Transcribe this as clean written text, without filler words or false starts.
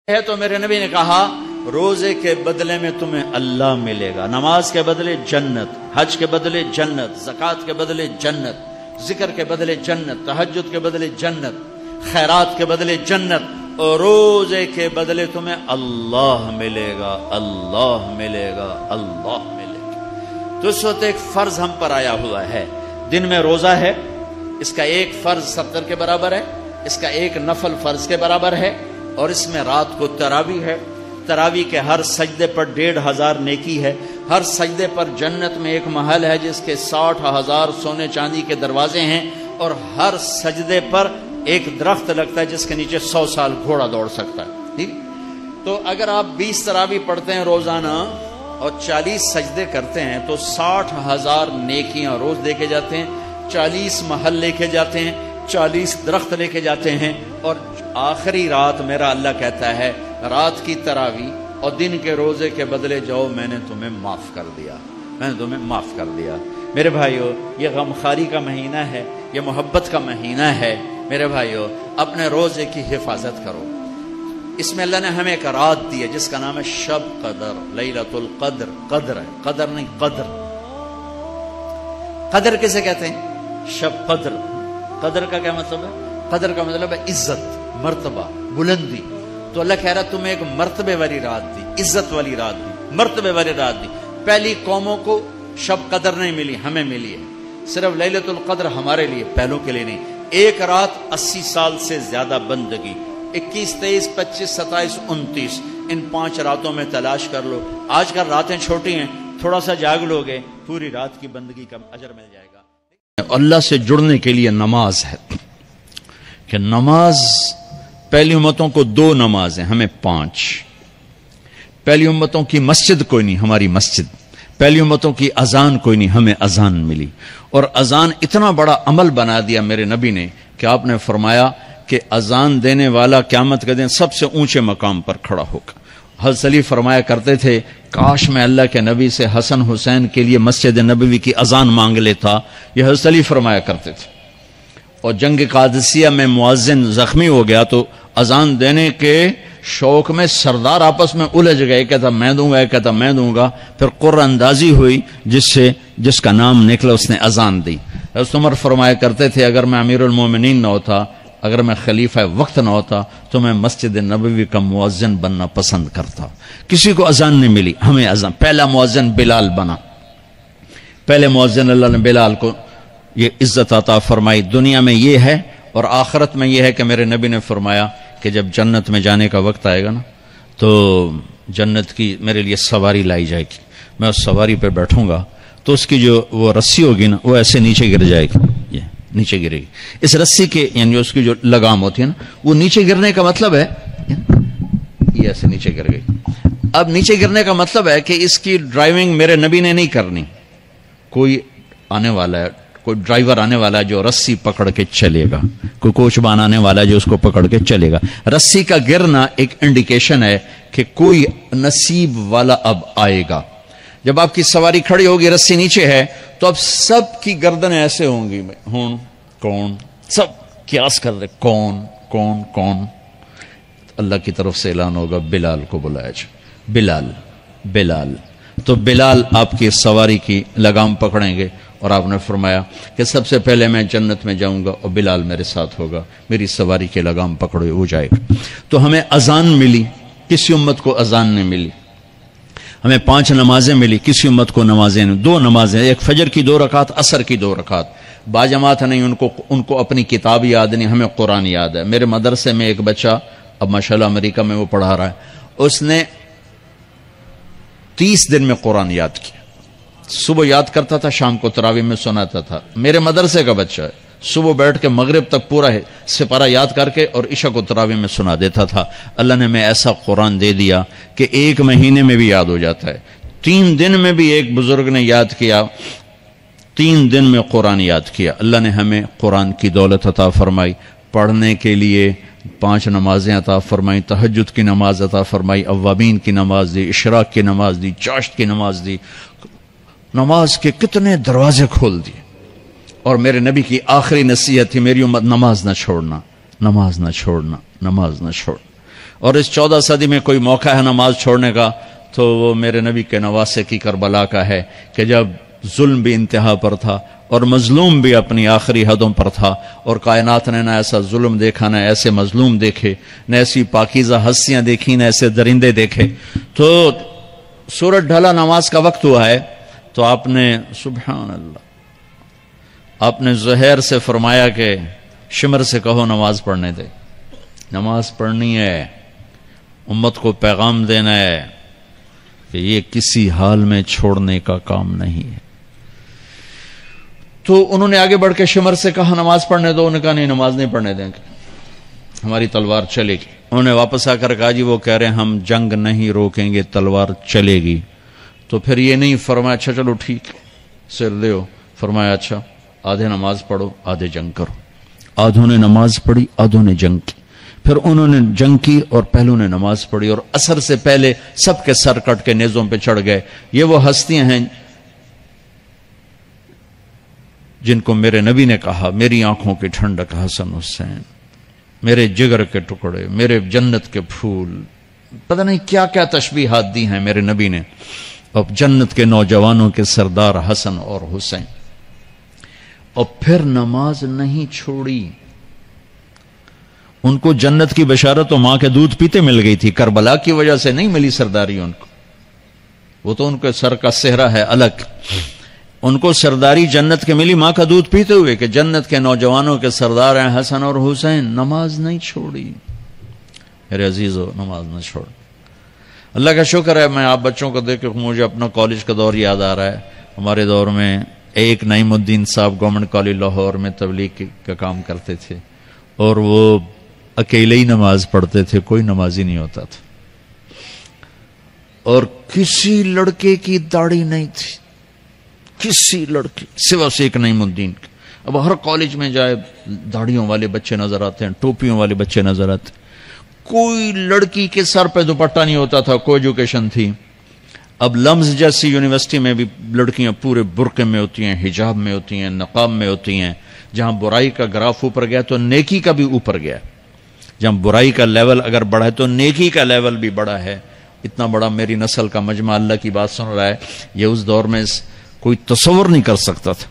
ہے تو میرے نبی نے کہا روزے کے بدلے میں تمہیں اللہ ملے گا، نماز کے بدلے جنت، حج کے بدلے جنت، زکوٰۃ کے بدلے جنت، ذکر کے بدلے جنت، تہجد کے بدلے جنت، خیرات کے بدلے جنت، اور روزے کے بدلے تمہیں اللہ ملے گا، اللہ ملے گا، اللہ ملے گا۔ تو اس وقت ایک فرض ہم پر آیا ہوا ہے، دن میں روزہ ہے، اس کا ایک فرض 70 کے برابر ہے، اس کا ایک نفل فرض کے برابر ہے، اور اس میں رات کو تراویح ہے، تراویح کے ہر سجدے پر 1500 نیکی ہے، ہر سجدے پر جنت میں ایک محل ہے جس کے 60,000 سونے چاندی کے دروازے ہیں، اور ہر سجدے پر ایک درخت لگتا ہے جس کے نیچے 100 سال گھوڑا دوڑ سکتا ہے۔ ٹھیک، تو اگر آپ 20 تراویح پڑھتے ہیں روزانہ اور 40 سجدے کرتے ہیں تو 60,000 نیکیاں روز دے کے جاتے ہیں، 40 محل لے کے جاتے ہیں، 40 درخت لے کے جاتے ہیں، اور آخری رات میرا اللہ کہتا ہے رات کی تراویح اور دن کے روزے کے بدلے جاؤ، میں نے تمہیں معاف کر دیا، میں نے تمہیں معاف کر دیا۔ میرے بھائیو، یہ غمخواری کا مہینہ ہے، یہ محبت کا مہینہ ہے۔ میرے بھائیو، اپنے روزے کی حفاظت کرو۔ اس میں اللہ نے ہمیں ایک رات دی ہے جس کا نام ہے شب قدر، لیلۃ القدر، قدر ہے، قدر نہیں قدر۔ قدر کسے کہتے ہیں؟ شب قدر۔ قدر کا کیا مطلب ہے؟ قدر کا مطلب ہے عزت، مرتبہ، بلندی۔ تو اللہ کہہ رہا تمہیں ایک مرتبے والی رات دی، عزت والی رات دی، مرتبے والی رات دی۔ پہلی قوموں کو شب قدر نہیں ملی، ہمیں ملی ہے۔ صرف لیلۃ القدر ہمارے لیے، پہلوں کے لیے نہیں۔ ایک رات 80 سال سے زیادہ بندگی، 21، 23، 25، 27، 29، ان 5 راتوں میں تلاش کر لو۔ آج کل راتیں چھوٹی ہیں، تھوڑا سا جاگ لوگے، پوری رات کی بندگی کا اجر مل جائے گا۔ اللہ سے جڑنے کے لیے نماز ہے کہ نماز، پہلی امتوں کو 2 نمازیں، ہمیں 5۔ پہلی امتوں کی مسجد کوئی نہیں، ہماری مسجد۔ پہلی امتوں کی اذان کوئی نہیں، ہمیں اذان ملی۔ اور اذان اتنا بڑا عمل بنا دیا میرے نبی نے کہ آپ نے فرمایا کہ اذان دینے والا قیامت کے دن سب سے اونچے مقام پر کھڑا ہوگا۔ حضرت علی فرمایا کرتے تھے کاش میں اللہ کے نبی سے حسن حسین کے لیے مسجد نبوی کی اذان مانگ لیتا، یہ حضرت علی فرمایا کرتے تھے۔ اور جنگ قادسیہ میں مؤذن زخمی ہو گیا تو اذان دینے کے شوق میں سردار آپس میں الجھ گئے، کہتا میں دوں گا، کہتا میں دوں گا، پھر قرہ اندازی ہوئی جس کا نام نکلا اس نے اذان دی۔ حضرت عمر فرمایا کرتے تھے اگر میں امیر المومنین نہ ہوتا، اگر میں خلیفہ وقت نہ ہوتا تو میں مسجد نبوی کا مؤذن بننا پسند کرتا۔ کسی کو اذان نہیں ملی، ہمیں اذان۔ پہلا مؤذن بلال بنا، پہلے مؤذن اللہ نے بلال کو یہ عزت عطا فرمائی۔ دنیا میں یہ ہے اور آخرت میں یہ ہے کہ میرے نبی نے فرمایا کہ جب جنت میں جانے کا وقت آئے گا نا تو جنت کی میرے لیے سواری لائی جائے گی، میں اس سواری پہ بیٹھوں گا تو اس کی جو وہ رسی ہوگی نا وہ ایسے نیچے گر جائے گی، یہ نیچے گرے گی۔ اس رسی کے یعنی اس کی جو لگام ہوتی ہے نا وہ نیچے گرنے کا مطلب ہے یہ ایسے نیچے گر گئی۔ اب نیچے گرنے کا مطلب ہے کہ اس کی ڈرائیونگ میرے نبی نے نہیں کرنی، کوئی آنے والا ہے، کوئی ڈرائیور آنے والا ہے جو رسی پکڑ کے چلے گا، کوئی کوچبان آنے والا ہے جو اس کو پکڑ کے چلے گا۔ رسی کا گرنا ایک انڈیکیشن ہے کہ کوئی نصیب والا اب آئے گا۔ جب آپ کی سواری کھڑی ہوگی، رسی نیچے ہے، تو اب سب کی گردنیں ایسے ہوں گی، کون، سب قیاس کر رہے کون کون کون۔ اللہ کی طرف سے اعلان ہوگا بلال کو بلایا جائے، بلال بلال۔ تو بلال آپ کی سواری کی لگام پکڑیں گے، اور آپ نے فرمایا کہ سب سے پہلے میں جنت میں جاؤں گا اور بلال میرے ساتھ ہوگا، میری سواری کی لگام پکڑے ہو جائے گا۔ تو ہمیں اذان ملی، کسی امت کو اذان نہیں ملی۔ ہمیں 5 نمازیں ملی، کسی امت کو نمازیں نہیں۔ 2 نمازیں، ایک فجر کی 2 رکعت، عصر کی 2 رکعت۔ باجماعت نہیں، ان کو اپنی کتاب یاد نہیں، ہمیں قرآن یاد ہے۔ میرے مدرسے میں ایک بچہ اب ماشاءاللہ امریکہ میں وہ پڑھا رہا ہے، اس نے 30 دن میں قرآن یاد کیا۔ صبح یاد کرتا تھا، شام کو تراویح میں سناتا تھا۔ میرے مدرسے کا بچہ ہے، صبح بیٹھ کے مغرب تک پورا ہے سپارہ یاد کر کے اور عشاء کو تراویح میں سنا دیتا تھا۔ اللہ نے میں ایسا قرآن دے دیا کہ 1 مہینے میں بھی یاد ہو جاتا ہے۔ 3 دن میں بھی ایک بزرگ نے یاد کیا، 3 دن میں قرآن یاد کیا۔ اللہ نے ہمیں قرآن کی دولت عطا فرمائی، پڑھنے کے لیے 5 نمازیں عطا فرمائی، تہجد کی نماز عطا فرمائی، اوابین کی نماز دی، اشراق کی نماز دی، چاشت کی نماز دی۔ نماز کے کتنے دروازے کھول دیے۔ اور میرے نبی کی آخری نصیحت تھی میری امت نماز نہ چھوڑنا، نماز نہ چھوڑنا، نماز نہ چھوڑنا۔ اور اس 14 صدی میں کوئی موقع ہے نماز چھوڑنے کا تو وہ میرے نبی کے نواسے کی کربلا کا ہے کہ جب ظلم بھی انتہا پر تھا اور مظلوم بھی اپنی آخری حدوں پر تھا، اور کائنات نے نہ ایسا ظلم دیکھا، نہ ایسے مظلوم دیکھے، نہ ایسی پاکیزہ ہستیاں دیکھی، نہ ایسے درندے دیکھے۔ تو سورج ڈھلا، نماز کا وقت ہوا ہے، تو آپ نے سبحان اللہ، آپ نے زہیر سے فرمایا کہ شمر سے کہو نماز پڑھنے دے، نماز پڑھنی ہے، امت کو پیغام دینا ہے کہ یہ کسی حال میں چھوڑنے کا کام نہیں ہے۔ تو انہوں نے آگے بڑھ کے شمر سے کہا نماز پڑھنے دو، انہوں نے کہا نہیں، نماز نہیں پڑھنے دیں گے، ہماری تلوار چلے گی۔ انہوں نے واپس آ کر کہا جی وہ کہہ رہے ہیں ہم جنگ نہیں روکیں گے، تلوار چلے گی۔ تو پھر یہ نہیں فرمایا اچھا چلو ٹھیک سر دیو، فرمایا اچھا آدھے نماز پڑھو آدھے جنگ کرو۔ آدھوں نے نماز پڑھی، آدھوں نے جنگ کی۔ پھر انہوں نے جنگ کی اور پہلوں نے نماز پڑھی، اور عصر سے پہلے سب کے سر کٹ کے نیزوں پہ چڑھ گئے۔ یہ وہ ہستیاں ہیں جن کو میرے نبی نے کہا میری آنکھوں کی ٹھنڈک حسن حسین، میرے جگر کے ٹکڑے، میرے جنت کے پھول، پتہ نہیں کیا کیا تشبیہات دی ہیں میرے نبی نے، اب جنت کے نوجوانوں کے سردار حسن اور حسین۔ اور پھر نماز نہیں چھوڑی۔ ان کو جنت کی بشارت تو ماں کے دودھ پیتے مل گئی تھی، کربلا کی وجہ سے نہیں ملی سرداری ان کو، وہ تو ان کے سر کا صحرا ہے الگ۔ ان کو سرداری جنت کے ملی ماں کا دودھ پیتے ہوئے کہ جنت کے نوجوانوں کے سردار ہیں حسن اور حسین۔ نماز نہیں چھوڑی میرے عزیزو، نماز نہ چھوڑ۔ اللہ کا شکر ہے، میں آپ بچوں کو دیکھ کے مجھے اپنا کالج کا دور یاد آ رہا ہے۔ ہمارے دور میں ایک نعیم الدین صاحب گورنمنٹ کالج لاہور میں تبلیغ کا کام کرتے تھے، اور وہ اکیلے ہی نماز پڑھتے تھے، کوئی نمازی نہیں ہوتا تھا، اور کسی لڑکے کی داڑھی نہیں تھی، کسی لڑکی سوا سے ایک نعیم الدین کی۔ اب ہر کالج میں جائے داڑھیوں والے بچے نظر آتے ہیں، ٹوپیوں والے بچے نظر آتے ہیں، کوئی لڑکی کے سر پہ دوپٹہ نہیں ہوتا تھا، کوئی ایجوکیشن تھی۔ اب لمز جیسی یونیورسٹی میں بھی لڑکیاں پورے برقعے میں ہوتی ہیں، حجاب میں ہوتی ہیں، نقاب میں ہوتی ہیں۔ جہاں برائی کا گراف اوپر گیا تو نیکی کا بھی اوپر گیا، جہاں برائی کا لیول اگر بڑھا ہے تو نیکی کا لیول بھی بڑا ہے۔ اتنا بڑا میری نسل کا مجمع اللہ کی بات سن رہا ہے، یہ اس دور میں کوئی تصور نہیں کر سکتا تھا۔